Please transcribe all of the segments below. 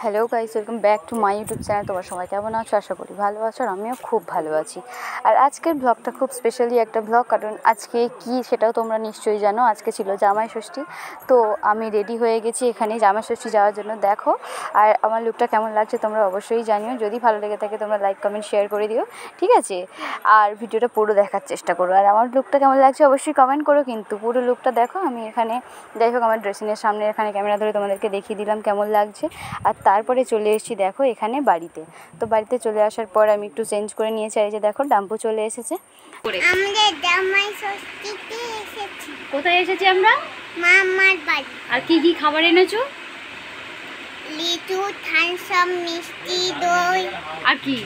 Hello guys, welcome back to my YouTube channel. তোমার সবাই কেমন আছো? আশা করি ভালো আছো, আর আমিও খুব ভালো আছি। আর আজকের ব্লগটা খুব স্পেশালি একটা ব্লগ, কারণ আজকে কি সেটাও তোমরা নিশ্চয়ই জানো। আজকে ছিল জামাই ষষ্ঠী, তো আমি রেডি হয়ে গেছি এখানে জামাই ষষ্ঠী যাওয়ার জন্য। দেখো, আর আমার লুকটা কেমন লাগছে তোমরা অবশ্যই জানিও। যদি ভালো লেগে থাকে তোমরা লাইক কমেন্ট শেয়ার করে দিও, ঠিক আছে? আর ভিডিওটা পুরো দেখার চেষ্টা করো, আর আমার লুকটা কেমন লাগছে অবশ্যই কমেন্ট করো। কিন্তু পুরো লুকটা দেখো। আমি এখানে যাই হোক আমার ড্রেসিংয়ের সামনে এখানে ক্যামেরা ধরে তোমাদেরকে দেখিয়ে দিলাম কেমন লাগছে। আর তারপরে চলে এসেছি দেখো এখানে বাড়িতে। তো বাড়িতে চলে আসার পর আমি একটু চেঞ্জ করে নিয়েছি। আর এই যে দেখো ডাম্পু চলে এসেছে। আমরা জামাই ষষ্ঠীতে এসেছি। কোথায় এসেছি আমরা? মামার বাড়ি। আর কি কি খাবার এনেছো? লিচু, থামস আপ, মিষ্টি, দই। আর কি?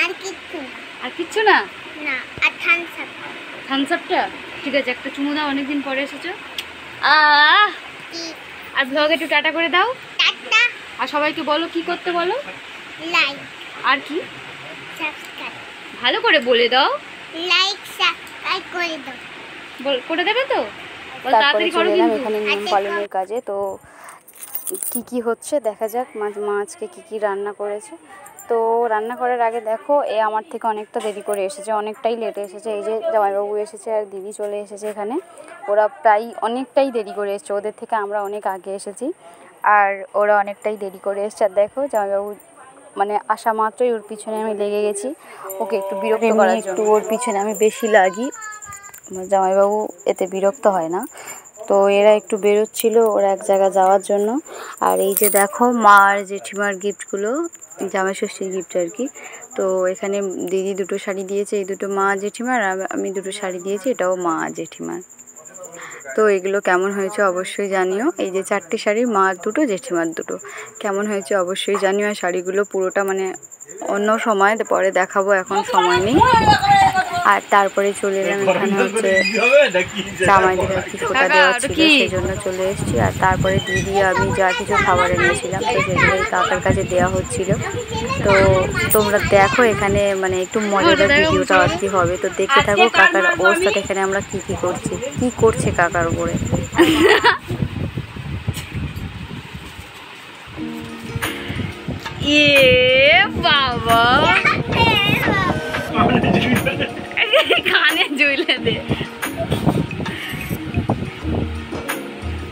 আর কিছু আর কিচ্ছু না? না, আর থামস আপ। থামস আপটা ঠিক আছে, একটা চুমু দাও, অনেকদিন পরে এসেছো। আর ব্লগে একটু টাটা করে দাও। টাটা। আর সবাইকে বলো কি করতে বলো। লাইক আর কি? সাবস্ক্রাইব। ভালো করে বলে দাও। লাইক সাবস্ক্রাইব করে দাও। করে দেবে তো? তাড়াতাড়ি করো কিন্তু। এখানে নিয়ম পালনের কাজে তো কি হচ্ছে দেখা যাক। মা আজকে কি রান্না করেছে। তো রান্না করার আগে দেখো, আমার থেকে অনেকটা দেরি করে এসেছে, অনেকটাই লেটে এসেছে। এই যে জামাইবাবু এসেছে আর দিদি চলে এসেছে এখানে। ওরা প্রায় অনেকটাই দেরি করে এসেছে, ওদের থেকে আমরা অনেক আগে এসেছি, আর ওরা অনেকটাই দেরি করে এসেছে। আর দেখো জামাইবাবু মানে আসা মাত্রই ওর পিছনে আমি লেগে গেছি, ওকে একটু বিরক্ত করার জন্য। একটু ওর পিছনে আমি বেশি লাগি, জামাইবাবু এতে বিরক্ত হয় না। তো এরা একটু বেরোচ্ছিল ওরা এক জায়গায় যাওয়ার জন্য। আর এই যে দেখো মা আর জেঠিমার গিফটগুলো, জামাই ষষ্ঠীর গিফট আর কি। তো এখানে দিদি দুটো শাড়ি দিয়েছে, এই দুটো মা জেঠিমার, আর আমি দুটো শাড়ি দিয়েছি, এটাও মা জেঠিমার। তো এগুলো কেমন হয়েছে অবশ্যই জানিও। এই যে 4টে শাড়ি, মার দুটো জেঠিমার দুটো, কেমন হয়েছে অবশ্যই জানিও। আর শাড়িগুলো পুরোটা মানে অন্য সময় পরে দেখাবো, এখন সময় নেই। আর তারপরে চলে এলাম এখানে হচ্ছে জামাইদের আর কি ফোঁটা দেওয়া ছিল, সেই জন্য চলে এসেছি। আর তারপরে দিদি আমি যা কিছু খাবার এনেছিলাম তো সেগুলো কাকার কাছে দেওয়া হচ্ছিল। তো তোমরা দেখো এখানে মানে একটু মজাদার ভিডিওটা আর কি হবে, তো দেখতে থাকো কাকার অবস্থাটা। এখানে আমরা কি করছি, কি করছে কাকার উপরে। বাবা কানে জুইলে দে,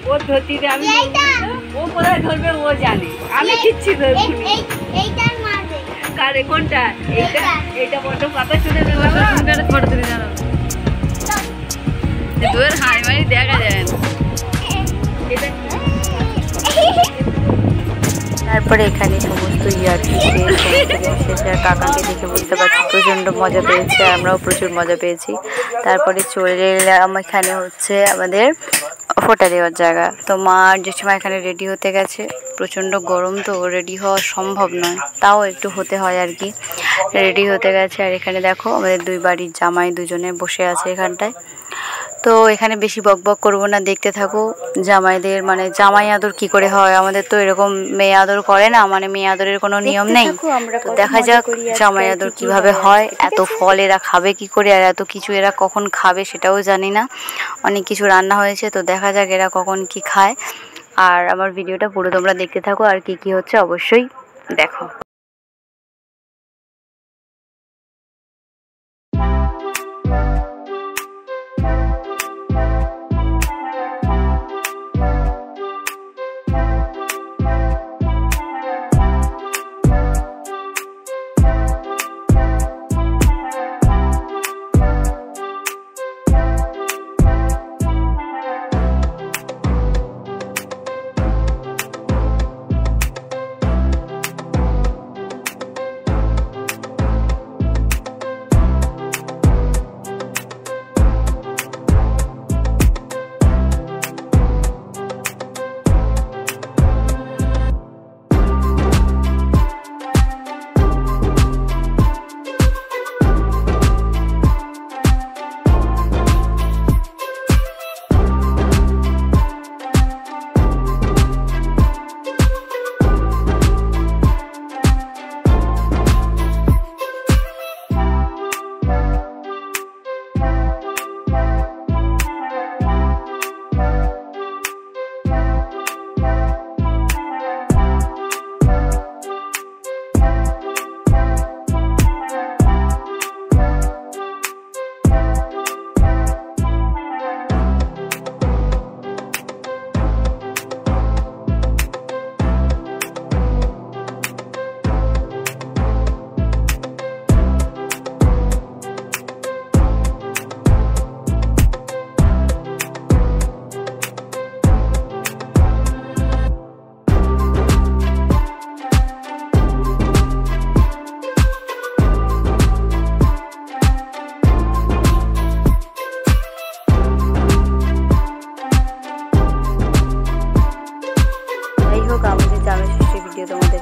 ও ধরতে দে। আমি ও কোথায় ধরবে ও জানে, আমি কিচ্ছু ধরবো না। এইটার মারবে কারে? কোনটা? এইটা বড় পাতা চলে গেল, সুন্দর ফটো তুলে জানো দূর হাই মারি দেখা যায় না। তারপরে এখানে সমস্ত ইয়ার্কি শেষে আর কাকাকে দেখে বুঝতে পারছি প্রচণ্ড মজা পেয়েছে, আমরাও প্রচুর মজা পেয়েছি। তারপরে চলে এলাম এখানে হচ্ছে আমাদের ফোঁটা দেওয়ার জায়গা। তো মা আর জেঠিমা এখানে রেডি হতে গেছে, প্রচণ্ড গরম তো রেডি হওয়া সম্ভব নয়, তাও একটু হতে হয় আর কি। রেডি হতে গেছে। আর এখানে দেখো আমাদের দুই বাড়ির জামাই দুজনে বসে আছে এখানটায়। তো এখানে বেশি বকবক করবো না, দেখতে থাকো জামাইদের মানে জামাই আদর কি করে হয়। আমাদের তো এরকম মেয়ে আদর করে না, মানে মেয়ে আদরের কোনো নিয়ম নেই। তো দেখা যাক জামাই আদর কিভাবে হয়। এত ফল এরা খাবে কি করে, আর এত কিছু এরা কখন খাবে সেটাও জানি না। অনেক কিছু রান্না হয়েছে, তো দেখা যাক এরা কখন কি খায়। আর আমার ভিডিওটা পুরো তোমরা দেখতে থাকো, আর কি হচ্ছে অবশ্যই দেখো।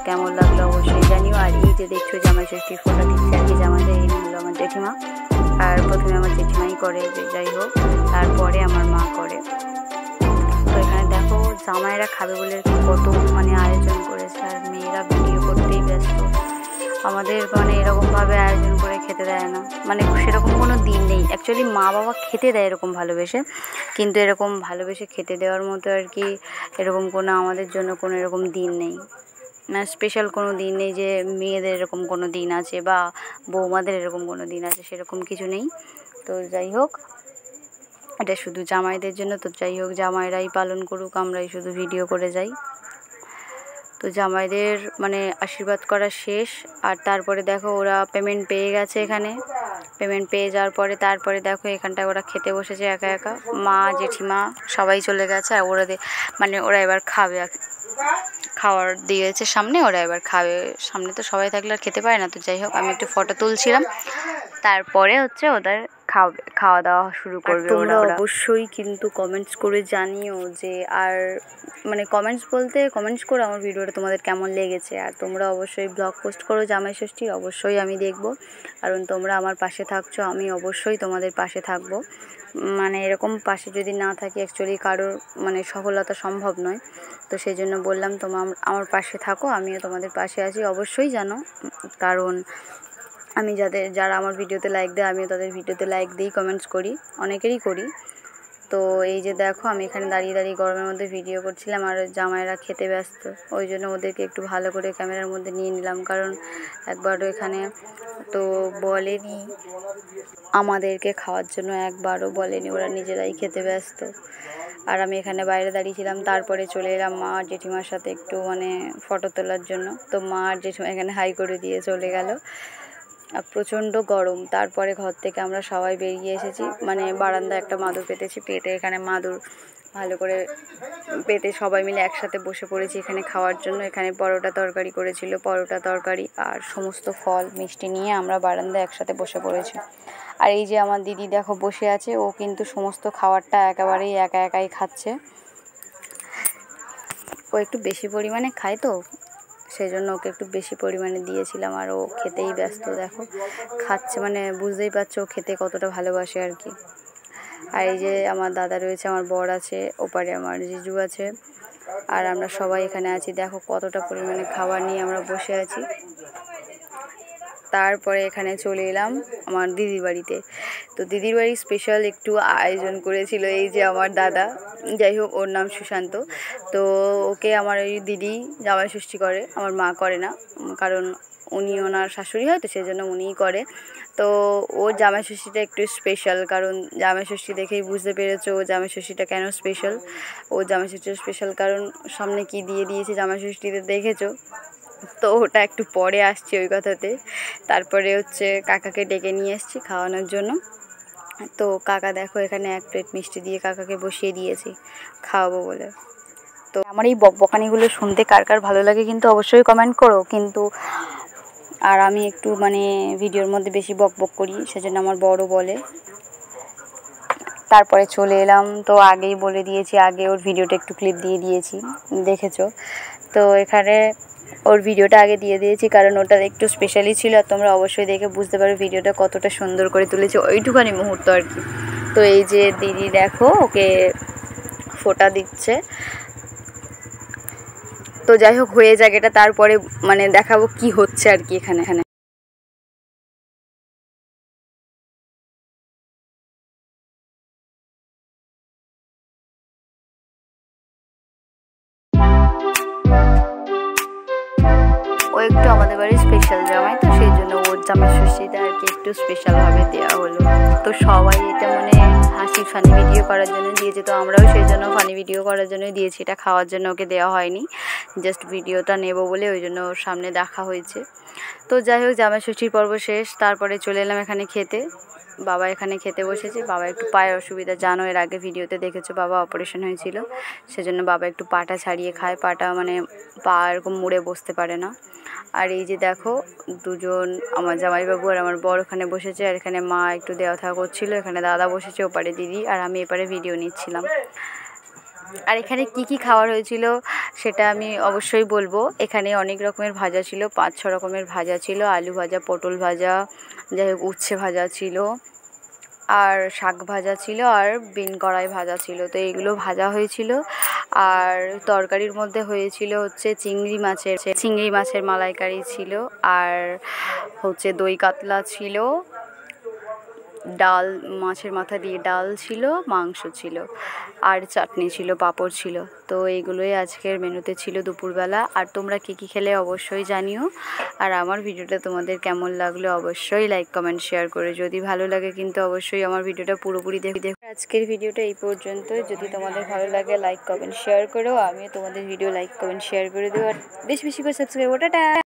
কেমন লাগলো অবশ্যই জানিও। আর এই যে দেখছো জামাই ষষ্ঠীর ফোটা দিচ্ছে আর কি জামাইদের, এই হলো আমার জেঠিমা। আর প্রথমে আমার জেঠিমাই করে, যাই হোক তারপরে আমার মা করে। তো এখানে দেখো জামাইরা খাবে বলে কত মানে আয়োজন করেছে, আর মেয়েরা ভিডিও করতেই ব্যস্ত। আমাদের মানে এরকমভাবে আয়োজন করে খেতে দেয় না, মানে সেরকম কোনো দিন নেই। অ্যাকচুয়ালি মা বাবা খেতে দেয় এরকম ভালোবেসে, কিন্তু এরকম ভালোবেসে খেতে দেওয়ার মতো আর কি এরকম কোনো আমাদের জন্য কোনো এরকম দিন নেই, না স্পেশাল কোনো দিন নেই যে মেয়েদের এরকম কোনো দিন আছে বা বৌমাদের এরকম কোনো দিন আছে, সেরকম কিছু নেই। তো যাই হোক এটা শুধু জামাইদের জন্য। তো যাই হোক জামাইরাই পালন করুক, আমরাই শুধু ভিডিও করে যাই। তো জামাইদের মানে আশীর্বাদ করা শেষ। আর তারপরে দেখো ওরা পেমেন্ট পেয়ে গেছে, এখানে পেমেন্ট পেয়ে যাওয়ার পরে তারপরে দেখো এখানটায় ওরা খেতে বসেছে একা একা, মা জেঠিমা সবাই চলে গেছে। আর ওরা মানে ওরা এবার খাবে, খাওয়ার দিয়েছে সামনে, ওরা এবার খাবে। সামনে তো সবাই থাকলে আর খেতে পারে না। তো যাই হোক আমি একটু ফটো তুলছিলাম, তারপরে হচ্ছে ওদের খাওয়া দাওয়া শুরু করবে। তোমরা অবশ্যই কিন্তু কমেন্টস করে জানিও যে, আর মানে কমেন্টস বলতে কমেন্টস করো আমার ভিডিওটা তোমাদের কেমন লেগেছে। আর তোমরা অবশ্যই ব্লগ পোস্ট করো জামাই ষষ্ঠীর, অবশ্যই আমি দেখব, কারণ তোমরা আমার পাশে থাকছো, আমি অবশ্যই তোমাদের পাশে থাকবো। মানে এরকম পাশে যদি না থাকি অ্যাকচুয়ালি কারোর মানে সফলতা সম্ভব নয়। তো সেই জন্য বললাম তোমরা আমার পাশে থাকো, আমিও তোমাদের পাশে আছি অবশ্যই জানো। কারণ আমি যারা আমার ভিডিওতে লাইক দেয় আমিও তাদের ভিডিওতে লাইক দিই, কমেন্টস করি, অনেকেরই করি। তো এই যে দেখো আমি এখানে দাঁড়িয়ে দাঁড়িয়ে গরমের মধ্যে ভিডিও করছিলাম, আর জামাইরা খেতে ব্যস্ত, ওই জন্য ওদেরকে একটু ভালো করে ক্যামেরার মধ্যে নিয়ে নিলাম। কারণ একবারও এখানে তো বলেনি আমাদেরকে খাওয়ার জন্য, একবারও বলেনি, ওরা নিজেরাই খেতে ব্যস্ত। আর আমি এখানে বাইরে দাঁড়িয়েছিলাম, তারপরে চলে এলাম মা আর জেঠিমার সাথে একটু মানে ফটো তোলার জন্য। তো মা আর জেঠিমা এখানে হাই করে দিয়ে চলে গেল। আর প্রচণ্ড গরম। তারপরে ঘর থেকে আমরা সবাই বেরিয়ে এসেছি, মানে বারান্দায় একটা মাদুর পেতেছি, পেতে এখানে মাদুর ভালো করে পেতে সবাই মিলে একসাথে বসে পড়েছি এখানে খাওয়ার জন্য। এখানে পরোটা তরকারি করেছিল, পরোটা তরকারি আর সমস্ত ফল মিষ্টি নিয়ে আমরা বারান্দায় একসাথে বসে পড়েছি। আর এই যে আমার দিদি দেখো বসে আছে, ও কিন্তু সমস্ত খাবারটা একেবারেই একা একাই খাচ্ছে। ও একটু বেশি পরিমাণে খায়, তো সেই জন্য ওকে একটু বেশি পরিমাণে দিয়েছিলাম। আর ও খেতেই ব্যস্ত, দেখো খাচ্ছে, মানে বুঝতেই পারছো ও খেতে কতটা ভালোবাসে আর কি। আর এই যে আমার দাদা রয়েছে, আমার বর আছে, ওপারে আমার জিজু আছে, আর আমরা সবাই এখানে আছি। দেখো কতটা পরিমাণে খাবার নিয়ে আমরা বসে আছি। তারপরে এখানে চলে এলাম আমার দিদির বাড়িতে। তো দিদির বাড়ি স্পেশাল একটু আয়োজন করেছিল এই যে আমার দাদা, যাই হোক ওর নাম সুশান্ত। তো ওকে আমার ওই দিদি জামাই ষষ্ঠী করে, আমার মা করে না, কারণ উনি ওনার শাশুড়ি হয়, তো সেই জন্য উনিই করে। তো ওর জামাই ষষ্ঠীটা একটু স্পেশাল, কারণ জামাই ষষ্ঠী দেখেই বুঝতে পেরেছো ও জামাই ষষ্ঠীটা কেন স্পেশাল। ও জামাই ষষ্ঠীটা স্পেশাল কারণ সামনে কি দিয়ে দিয়েছে জামাই ষষ্ঠীতে দেখেছো, তো ওটা একটু পরে আসছি ওই কথাতে। তারপরে হচ্ছে কাকাকে ডেকে নিয়ে এসেছি খাওয়ানোর জন্য। তো কাকা দেখো এখানে 1 প্লেট মিষ্টি দিয়ে কাকাকে বসিয়ে দিয়েছি খাওয়াবো বলে। তো আমার এই বকবকানিগুলো শুনতে কার কার ভালো লাগে কিন্তু অবশ্যই কমেন্ট করো কিন্তু। আর আমি একটু মানে ভিডিওর মধ্যে বেশি বকবক করি, সেজন্য আমার বড় বলে। তারপরে চলে এলাম, তো আগেই বলে দিয়েছি, আগে ওর ভিডিওটা একটু ক্লিপ দিয়ে দিয়েছি, দেখেছো। তো এখানে ওর ভিডিওটা আগে দিয়ে দিয়েছি কারণ ওটা একটু স্পেশালি ছিল, আর তোমরা অবশ্যই দেখে বুঝতে পারো ভিডিওটা কতটা সুন্দর করে তুলেছে, ওইটুখানি মুহূর্ত আর কি। তো এই যে দিদি দেখো ওকে ফোঁটা দিচ্ছে। তো যাই হোক হয়ে যাক এটা, তারপরে মানে দেখাবো কি হচ্ছে আর কি এখানে। ও একটু আমাদের বাড়ির স্পেশাল জামাই, তো সেই জন্য ওর জামাই ষষ্ঠীটা আর কি একটু স্পেশালভাবে দেওয়া হলো। তো সবাই এটা মানে হাসি ফানি ভিডিও করার জন্য দিয়েছে, তো আমরাও সেই জন্য ফানি ভিডিও করার জন্যই দিয়েছি, এটা খাওয়ার জন্য ওকে দেওয়া হয়নি, জাস্ট ভিডিওটা নেব বলে ওই জন্য ওর সামনে দেখা হয়েছে। তো যাই হোক জামাই ষষ্ঠীর পর্ব শেষ, তারপরে চলে এলাম এখানে খেতে। বাবা এখানে খেতে বসেছে। বাবা একটু পায়ের অসুবিধা, জানো এর আগে ভিডিওতে দেখেছো বাবা অপারেশন হয়েছিল, সেজন্য বাবা একটু পাটা ছাড়িয়ে খায়, পাটা মানে পা এরকম মুড়ে বসতে পারে না। আর এই যে দেখো দুজন আমার জামাইবাবু আর আমার বর ওখানে বসেছে, আর এখানে মা একটু দেওয়া থাওয়া করছিলো, এখানে দাদা বসেছে, ওপারে দিদি, আর আমি এপারে ভিডিও নিচ্ছিলাম। আর এখানে কি কি খাবার হয়েছিল সেটা আমি অবশ্যই বলবো। এখানে অনেক রকমের ভাজা ছিল, 5-6 রকমের ভাজা ছিল, আলু ভাজা, পটল ভাজা, যাই হোক উচ্ছে ভাজা ছিল, আর শাক ভাজা ছিল, আর বিন কড়াই ভাজা ছিল। তো এইগুলো ভাজা হয়েছিল। আর তরকারির মধ্যে হয়েছিল হচ্ছে চিংড়ি মাছের মালাইকারি ছিল, আর হচ্ছে দই কাতলা ছিল, ডাল, মাছের মাথা দিয়ে ডাল ছিল, মাংস ছিল, আর চাটনি ছিল, পাঁপড় ছিল। তো এইগুলোই আজকের মেনুতে ছিল দুপুরবেলা। আর তোমরা কী কী খেলে অবশ্যই জানিও। আর আমার ভিডিওটা তোমাদের কেমন লাগলো অবশ্যই লাইক কমেন্ট শেয়ার করে, যদি ভালো লাগে কিন্তু অবশ্যই আমার ভিডিওটা পুরোপুরি দেখো। আজকের ভিডিওটা এই পর্যন্ত। যদি তোমাদের ভালো লাগে লাইক কমেন্ট শেয়ার করো, আমিও তোমাদের ভিডিও লাইক কমেন্ট শেয়ার করে দেবো। আর বেশি বেশি করে সাবস্ক্রাইব। টাটা।